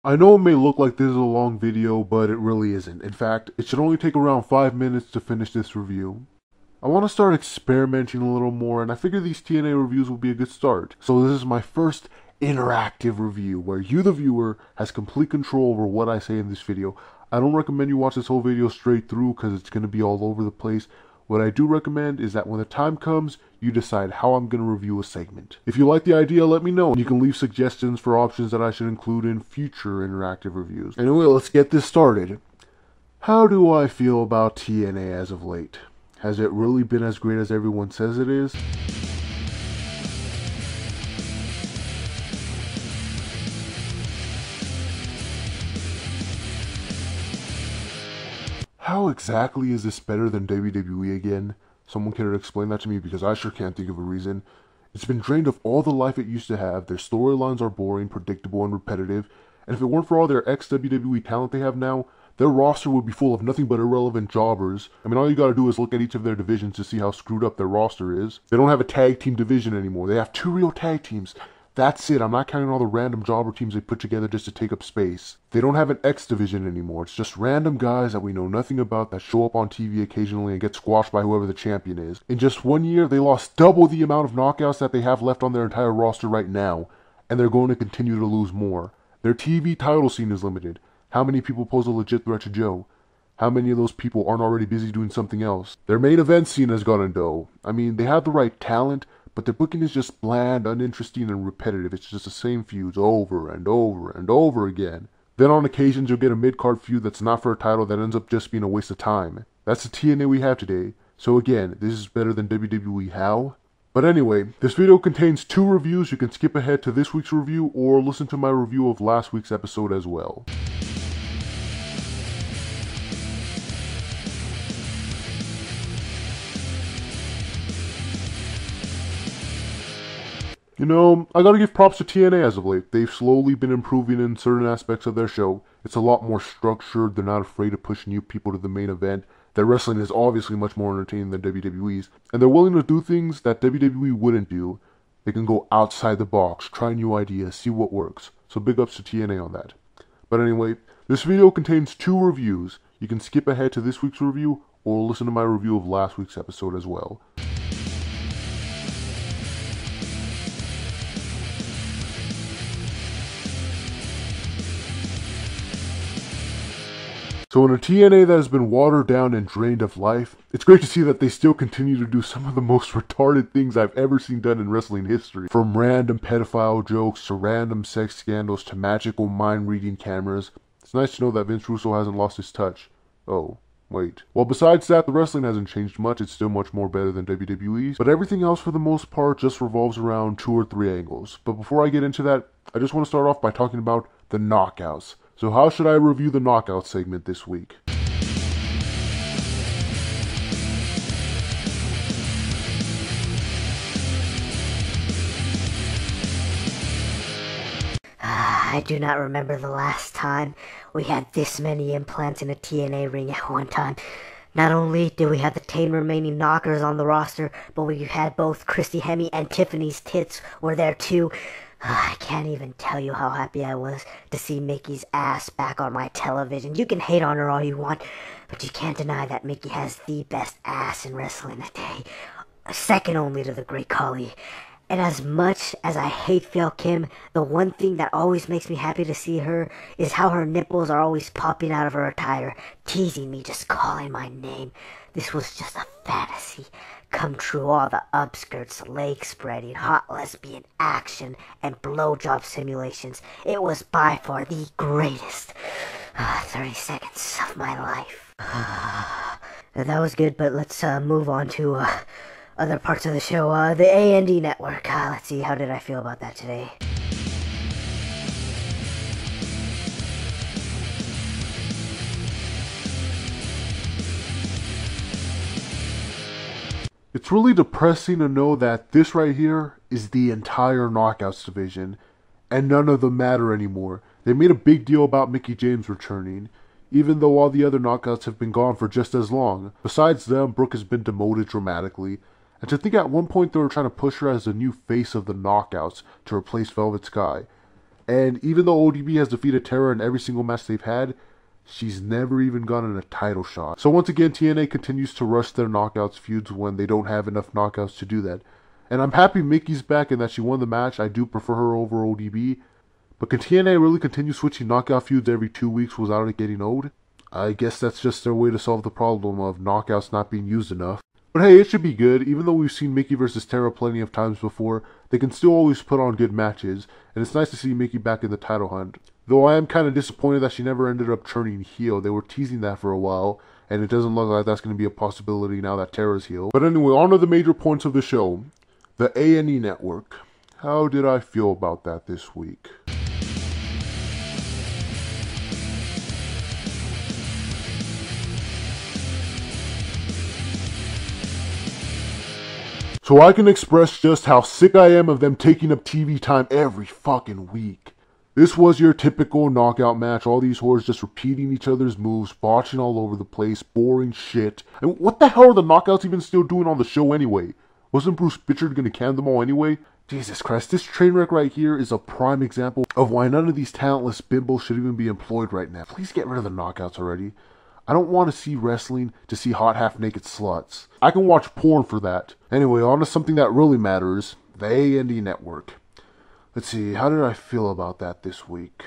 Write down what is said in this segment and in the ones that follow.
I know it may look like this is a long video, but it really isn't. In fact, it should only take around 5 minutes to finish this review. I want to start experimenting a little more, and I figure these TNA reviews will be a good start. So this is my first interactive review, where you, the viewer, has complete control over what I say in this video. I don't recommend you watch this whole video straight through, because it's going to be all over the place. What I do recommend is that when the time comes, you decide how I'm going to review a segment. If you like the idea, let me know, and you can leave suggestions for options that I should include in future interactive reviews. Anyway, let's get this started. How do I feel about TNA as of late? Has it really been as great as everyone says it is? How exactly is this better than WWE again? Someone can explain that to me, because I sure can't think of a reason. It's been drained of all the life it used to have. Their storylines are boring, predictable, and repetitive. And if it weren't for all their ex-WWE talent they have now, their roster would be full of nothing but irrelevant jobbers. I mean, all you gotta do is look at each of their divisions to see how screwed up their roster is. They don't have a tag team division anymore. They have 2 real tag teams. That's it. I'm not counting all the random jobber teams they put together just to take up space. They don't have an X division anymore. It's just random guys that we know nothing about that show up on TV occasionally and get squashed by whoever the champion is. In just 1 year, they lost double the amount of knockouts that they have left on their entire roster right now, and they're going to continue to lose more. Their TV title scene is limited. How many people pose a legit threat to Joe? How many of those people aren't already busy doing something else? Their main event scene has gone in dough. I mean, they have the right talent, but their booking is just bland, uninteresting, and repetitive. It's just the same feuds over and over and over again. Then on occasions you'll get a mid-card feud that's not for a title that ends up just being a waste of time. That's the TNA we have today. So again, this is better than WWE. How? But anyway, this video contains 2 reviews. You can skip ahead to this week's review or listen to my review of last week's episode as well. You know, I gotta give props to TNA as of late. They've slowly been improving in certain aspects of their show. It's a lot more structured, they're not afraid to push new people to the main event. Their wrestling is obviously much more entertaining than WWE's, and they're willing to do things that WWE wouldn't do. They can go outside the box, try new ideas, see what works. So big ups to TNA on that. But anyway, this video contains 2 reviews. You can skip ahead to this week's review, or listen to my review of last week's episode as well. So in a TNA that has been watered down and drained of life, it's great to see that they still continue to do some of the most retarded things I've ever seen done in wrestling history. From random pedophile jokes to random sex scandals to magical mind-reading cameras. It's nice to know that Vince Russo hasn't lost his touch. Oh, wait. Well, besides that, the wrestling hasn't changed much. It's still much more better than WWE's. But everything else, for the most part, just revolves around 2 or 3 angles. But before I get into that, I just want to start off by talking about the knockouts. So how should I review the knockout segment this week? I do not remember the last time we had this many implants in a TNA ring at one time. Not only did we have the 10 remaining knockers on the roster, but we had both Christy Hemme and Tiffany's tits were there too. I can't even tell you how happy I was to see Mickey's ass back on my television. You can hate on her all you want, but you can't deny that Mickey has the best ass in wrestling today. Second only to the Great Khali. And as much as I hate Phil Kim, the one thing that always makes me happy to see her is how her nipples are always popping out of her attire, teasing me, just calling my name. This was just a fantasy come true. All the upskirts, leg spreading, hot lesbian action, and blowjob simulations. It was by far the greatest 30 seconds of my life. That was good, but let's move on to other parts of the show. The A&D Network. Let's see, how did I feel about that today? It's really depressing to know that this right here is the entire Knockouts division, and none of them matter anymore. They made a big deal about Mickie James returning, even though all the other Knockouts have been gone for just as long. Besides them, Brooke has been demoted dramatically, and to think at one point they were trying to push her as the new face of the Knockouts to replace Velvet Sky. And even though ODB has defeated Tara in every single match they've had, she's never even gotten a title shot. So once again, TNA continues to rush their knockouts feuds when they don't have enough knockouts to do that. And I'm happy Mickey's back and that she won the match. I do prefer her over ODB. But can TNA really continue switching knockout feuds every 2 weeks without it getting old? I guess that's just their way to solve the problem of knockouts not being used enough. But hey, it should be good. Even though we've seen Mickey versus Tara plenty of times before, they can still always put on good matches, and it's nice to see Mickey back in the title hunt. Though I am kind of disappointed that she never ended up turning heel. They were teasing that for a while, and it doesn't look like that's going to be a possibility now that Tara's heel. But anyway, on to the major points of the show. The A&E Network. How did I feel about that this week? So I can express just how sick I am of them taking up TV time every fucking week. This was your typical knockout match, all these whores just repeating each other's moves, botching all over the place, boring shit. And what the hell are the knockouts even still doing on the show anyway? Wasn't Bruce Pritchard gonna can them all anyway? Jesus Christ, this train wreck right here is a prime example of why none of these talentless bimbos should even be employed right now. Please get rid of the knockouts already. I don't want to see wrestling to see hot half-naked sluts. I can watch porn for that. Anyway, on to something that really matters, the A&E Network. Let's see, how did I feel about that this week?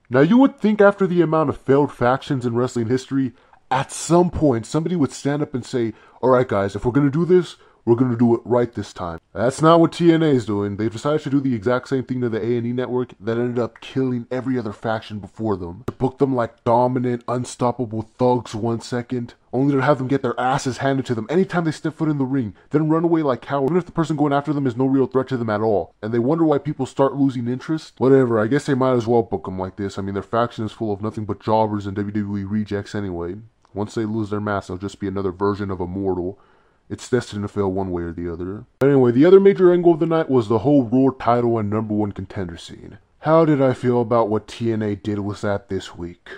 Now you would think after the amount of failed factions in wrestling history, at some point somebody would stand up and say, alright guys, if we're going to do this, we're going to do it right this time. That's not what TNA is doing. They've decided to do the exact same thing to the A&E Network that ended up killing every other faction before them. To book them like dominant, unstoppable thugs 1 second, only to have them get their asses handed to them anytime they step foot in the ring, then run away like cowards, even if the person going after them is no real threat to them at all. And they wonder why people start losing interest? Whatever, I guess they might as well book them like this. I mean, their faction is full of nothing but jobbers and WWE rejects anyway. Once they lose their mask, they'll just be another version of Immortal. It's destined to fail one way or the other. But anyway, the other major angle of the night was the whole Raw title and #1 contender scene. How did I feel about what TNA did with that this week?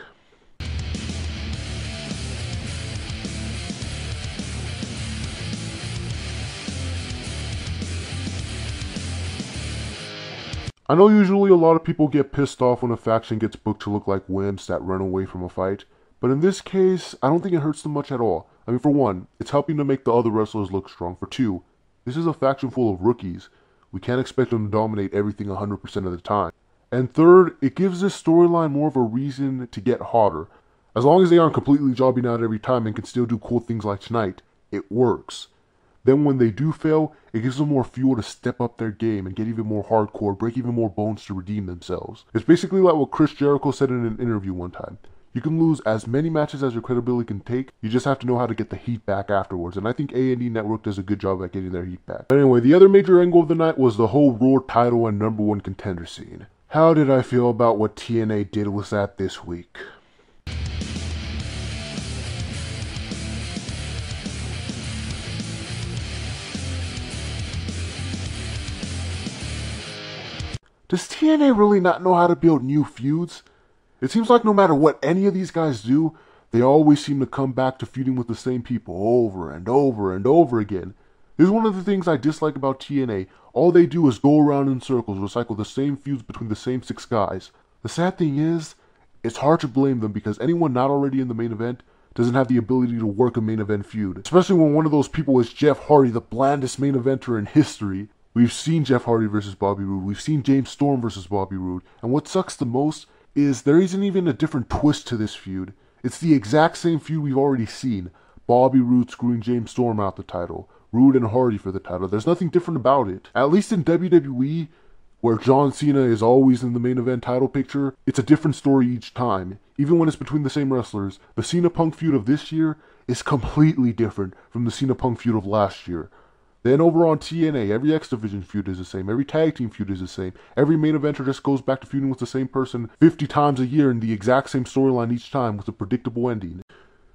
I know usually a lot of people get pissed off when a faction gets booked to look like wimps that run away from a fight, but in this case, I don't think it hurts them much at all. I mean, for one, it's helping to make the other wrestlers look strong. For two, this is a faction full of rookies. We can't expect them to dominate everything 100% of the time. And third, it gives this storyline more of a reason to get hotter. As long as they aren't completely jobbing out every time and can still do cool things like tonight, it works. Then when they do fail, it gives them more fuel to step up their game and get even more hardcore, break even more bones to redeem themselves. It's basically like what Chris Jericho said in an interview one time. You can lose as many matches as your credibility can take, you just have to know how to get the heat back afterwards, and I think A&E Network does a good job at getting their heat back. But anyway, the other major angle of the night was the whole Raw title and #1 contender scene. How did I feel about what TNA did with that this week? Does TNA really not know how to build new feuds? It seems like no matter what any of these guys do, they always seem to come back to feuding with the same people over and over and over again. This is one of the things I dislike about TNA. All they do is go around in circles, recycle the same feuds between the same 6 guys. The sad thing is, it's hard to blame them because anyone not already in the main event doesn't have the ability to work a main event feud. Especially when one of those people is Jeff Hardy, the blandest main eventer in history. We've seen Jeff Hardy versus Bobby Roode. We've seen James Storm versus Bobby Roode. And what sucks the most is there isn't even a different twist to this feud. It's the exact same feud we've already seen. Bobby Roode screwing James Storm out the title. Roode and Hardy for the title. There's nothing different about it. At least in WWE, where John Cena is always in the main event title picture, it's a different story each time. Even when it's between the same wrestlers, the Cena-Punk feud of this year is completely different from the Cena-Punk feud of last year. Then over on TNA, every X Division feud is the same. Every tag team feud is the same. Every main eventer just goes back to feuding with the same person 50 times a year in the exact same storyline each time with a predictable ending.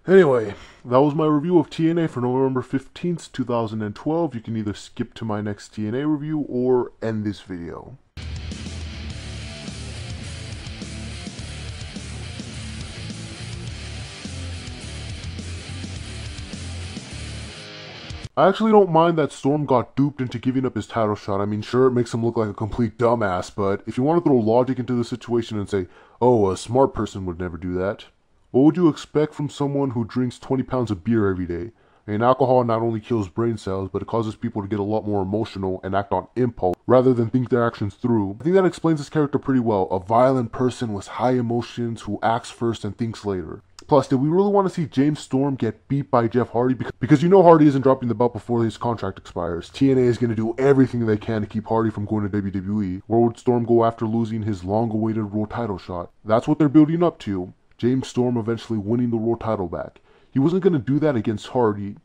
Anyway, that was my review of TNA for November 15th, 2012. You can either skip to my next TNA review or end this video. I actually don't mind that Storm got duped into giving up his title shot. I mean, sure, it makes him look like a complete dumbass, but if you want to throw logic into the situation and say, oh, a smart person would never do that, what would you expect from someone who drinks 20 pounds of beer every day? I mean, alcohol not only kills brain cells, but it causes people to get a lot more emotional and act on impulse rather than think their actions through. I think that explains this character pretty well. A violent person with high emotions who acts first and thinks later. Plus, did we really want to see James Storm get beat by Jeff Hardy? Because you know Hardy isn't dropping the belt before his contract expires. TNA is going to do everything they can to keep Hardy from going to WWE. Where would Storm go after losing his long-awaited Raw title shot? That's what they're building up to. James Storm eventually winning the Raw title back. He wasn't going to do that against Hardy.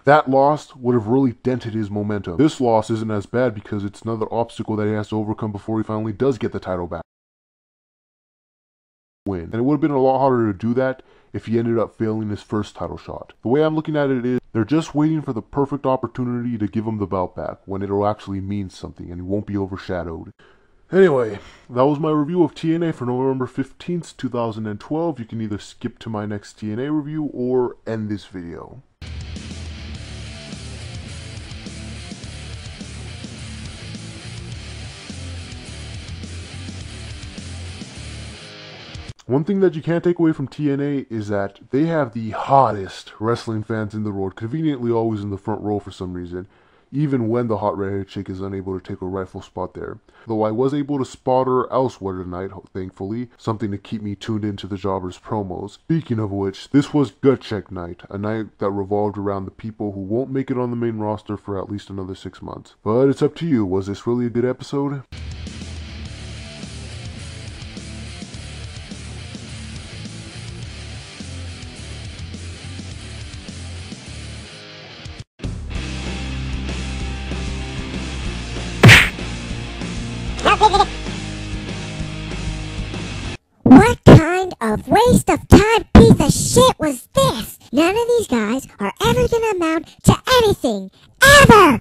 That loss would have really dented his momentum. This loss isn't as bad because it's another obstacle that he has to overcome before he finally does get the title back. Win. And it would have been a lot harder to do that if he ended up failing his first title shot. The way I'm looking at it is, they're just waiting for the perfect opportunity to give him the belt back, when it'll actually mean something and he won't be overshadowed. Anyway, that was my review of TNA for November 15th, 2012. You can either skip to my next TNA review or end this video. One thing that you can't take away from TNA is that they have the hottest wrestling fans in the world, conveniently always in the front row for some reason, even when the hot redheaded chick is unable to take a rightful spot there. Though I was able to spot her elsewhere tonight, thankfully, something to keep me tuned into the Jobbers promos. Speaking of which, this was GUTCHECK night, a night that revolved around the people who won't make it on the main roster for at least another 6 months. But it's up to you, was this really a good episode? What kind of waste of time piece of shit was this? None of these guys are ever gonna amount to anything. Ever!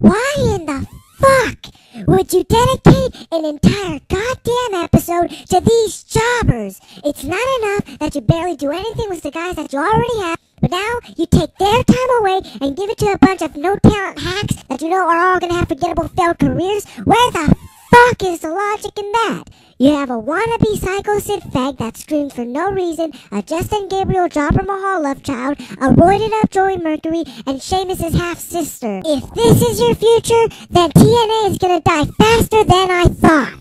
Why in the fuck would you dedicate an entire goddamn episode to these jobbers? It's not enough that you barely do anything with the guys that you already have, but now you take their time away and give it to a bunch of no-talent hacks that you know are all gonna have forgettable failed careers? Where the fuck is the logic in that? You have a wannabe Psycho Sid fag that screams for no reason, a Justin Gabriel Jobber Mahal love child, a roided up Joey Mercury, and Sheamus' half-sister. If this is your future, then TNA is gonna die faster than I thought.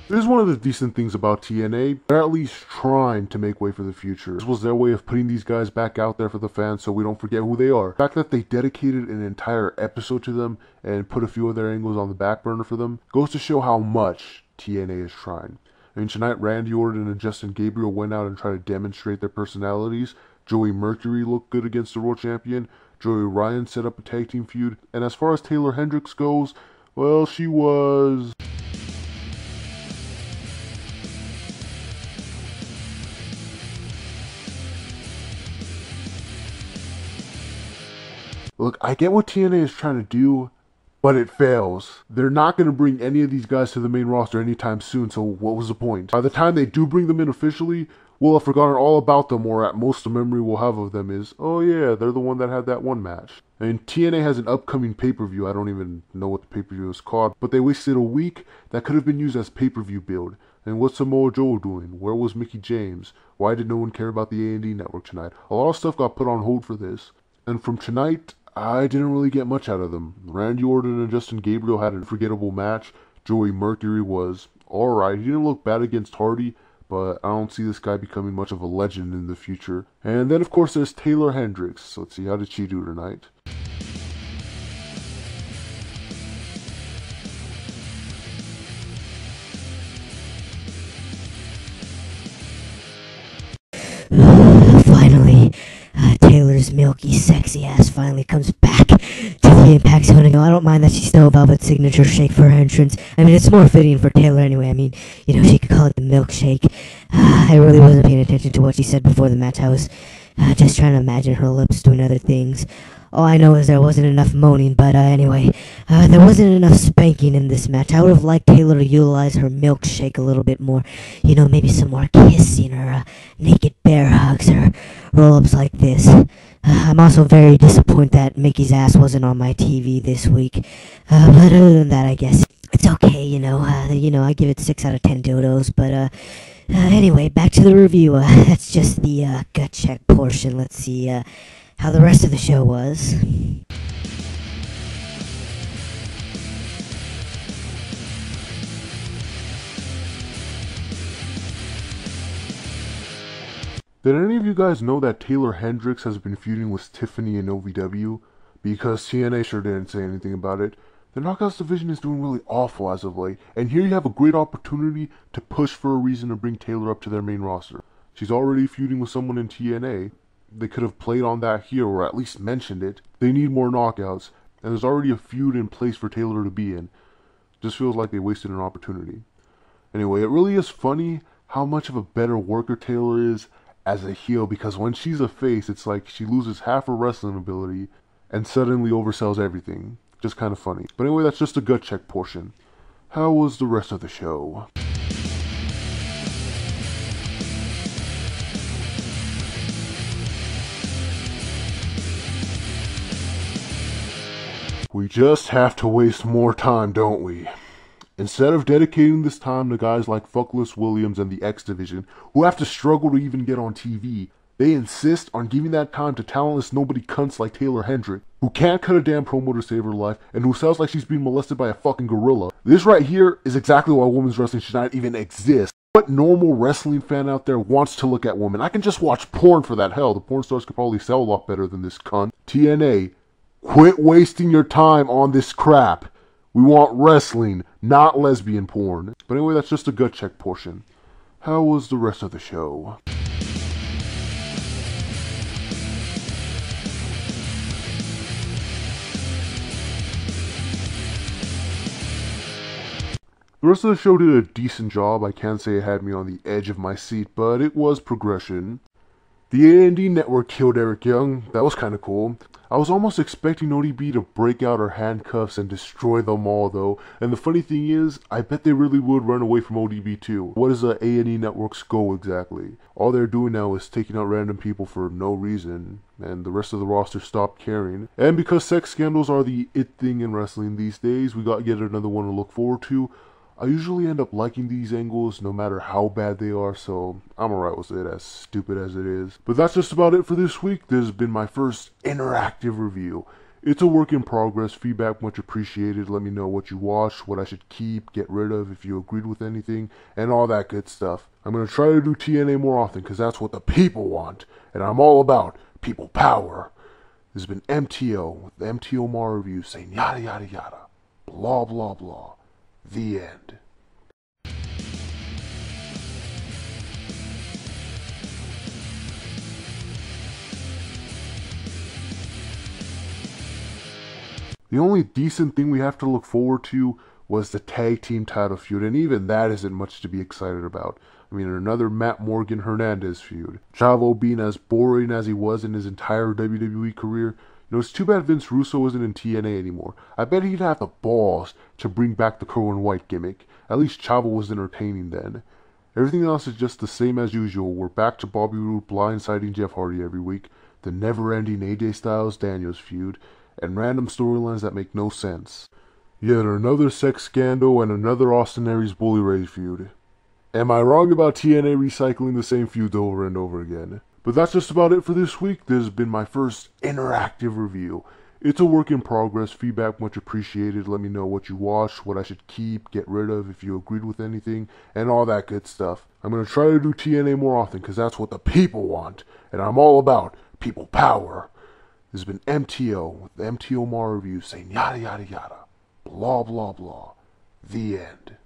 This is one of the decent things about TNA. They're at least trying to make way for the future. This was their way of putting these guys back out there for the fans so we don't forget who they are. The fact that they dedicated an entire episode to them and put a few of their angles on the back burner for them goes to show how much TNA is trying. I mean, tonight Randy Orton and Justin Gabriel went out and tried to demonstrate their personalities. Joey Mercury looked good against the world champion. Joey Ryan set up a tag team feud. And as far as Taeler Hendrix goes, well, she was... Look, I get what TNA is trying to do, but it fails. They're not going to bring any of these guys to the main roster anytime soon, so what was the point? By the time they do bring them in officially, we'll have forgotten all about them, or at most the memory we'll have of them is, oh yeah, they're the one that had that one match. And TNA has an upcoming pay-per-view, I don't even know what the pay-per-view is called, but they wasted a week that could have been used as pay-per-view build. And what's Samoa Joe doing? Where was Mickie James? Why did no one care about the A&D network tonight? A lot of stuff got put on hold for this. And from tonight, I didn't really get much out of them. Randy Orton and Justin Gabriel had an unforgettable match. Joey Mercury was alright. He didn't look bad against Hardy, but I don't see this guy becoming much of a legend in the future. And then, of course, there's Taeler Hendrix. So let's see, how did she do tonight? Finally, Taylor's milky, sexy ass finally comes back to the Impact Zone. I don't mind that she's still Velvet's signature shake for her entrance. I mean, it's more fitting for Taeler anyway. I mean, you know, she could call it the milkshake. I really wasn't paying attention to what she said before the match. I was just trying to imagine her lips doing other things. All I know is there wasn't enough moaning, but anyway, there wasn't enough spanking in this match. I would have liked Taylor to utilize her milkshake a little bit more. You know, maybe some more kissing or naked bear hugs or roll-ups like this. I'm also very disappointed that Mickey's ass wasn't on my TV this week. But other than that, I guess it's okay, I give it 6 out of 10 dodos, but anyway, back to the review. That's just the gut check portion. Let's see how the rest of the show was. Did any of you guys know that Taeler Hendrix has been feuding with Tiffany in OVW? Because TNA sure didn't say anything about it. The Knockouts division is doing really awful as of late, and here you have a great opportunity to push for a reason to bring Taylor up to their main roster. She's already feuding with someone in TNA. They could have played on that here, or at least mentioned it. They need more knockouts, and there's already a feud in place for Taylor to be in. Just feels like they wasted an opportunity. Anyway, it really is funny how much of a better worker Taylor is as a heel, because when she's a face, it's like she loses half her wrestling ability and suddenly oversells everything. Just kind of funny. But anyway, that's just the gut check portion. How was the rest of the show? We just have to waste more time, don't we? Instead of dedicating this time to guys like Fuckless Williams and the X Division, who have to struggle to even get on TV, they insist on giving that time to talentless nobody cunts like Taeler Hendrix, who can't cut a damn promo to save her life, and who sounds like she's being molested by a fucking gorilla. This right here is exactly why women's wrestling should not even exist. What normal wrestling fan out there wants to look at women? I can just watch porn for that. Hell, the porn stars could probably sell a lot better than this cunt. TNA, quit wasting your time on this crap. We want wrestling, not lesbian porn. But anyway, that's just the gut check portion. How was the rest of the show? The rest of the show did a decent job. I can't say it had me on the edge of my seat, but it was progression. The A&D network killed Eric Young. That was kind of cool. I was almost expecting ODB to break out her handcuffs and destroy them all, though. And the funny thing is, I bet they really would run away from ODB too. What is the A&E network's goal exactly? All they're doing now is taking out random people for no reason, and the rest of the roster stopped caring. And because sex scandals are the it thing in wrestling these days, we got yet another one to look forward to. I usually end up liking these angles no matter how bad they are, so I'm alright with it, as stupid as it is. But that's just about it for this week. This has been my first interactive review. It's a work in progress, feedback much appreciated. Let me know what you watched, what I should keep, get rid of, if you agreed with anything, and all that good stuff. I'm going to try to do TNA more often, because that's what the people want, and I'm all about people power. This has been MTO, with the MTO Mar review, saying yada yada yada, blah blah blah. The end. The only decent thing we have to look forward to was the tag team title feud, and even that isn't much to be excited about. I mean, another Matt Morgan Hernandez feud. Chavo being as boring as he was in his entire WWE career. You know, it's too bad Vince Russo isn't in TNA anymore. I bet he'd have the balls to bring back the Kerwin White gimmick. At least Chavo was entertaining then. Everything else is just the same as usual. We're back to Bobby Roode blindsiding Jeff Hardy every week, the never-ending AJ Styles-Daniels feud, and random storylines that make no sense. Yet another sex scandal and another Austin Aries Bully Ray feud. Am I wrong about TNA recycling the same feuds over and over again? But that's just about it for this week. This has been my first interactive review. It's a work in progress, feedback much appreciated. Let me know what you watched, what I should keep, get rid of, if you agreed with anything, and all that good stuff. I'm going to try to do TNA more often, because that's what the people want, and I'm all about people power. This has been MTO, with the MTO Mar review, saying yada yada yada, blah blah blah. The end.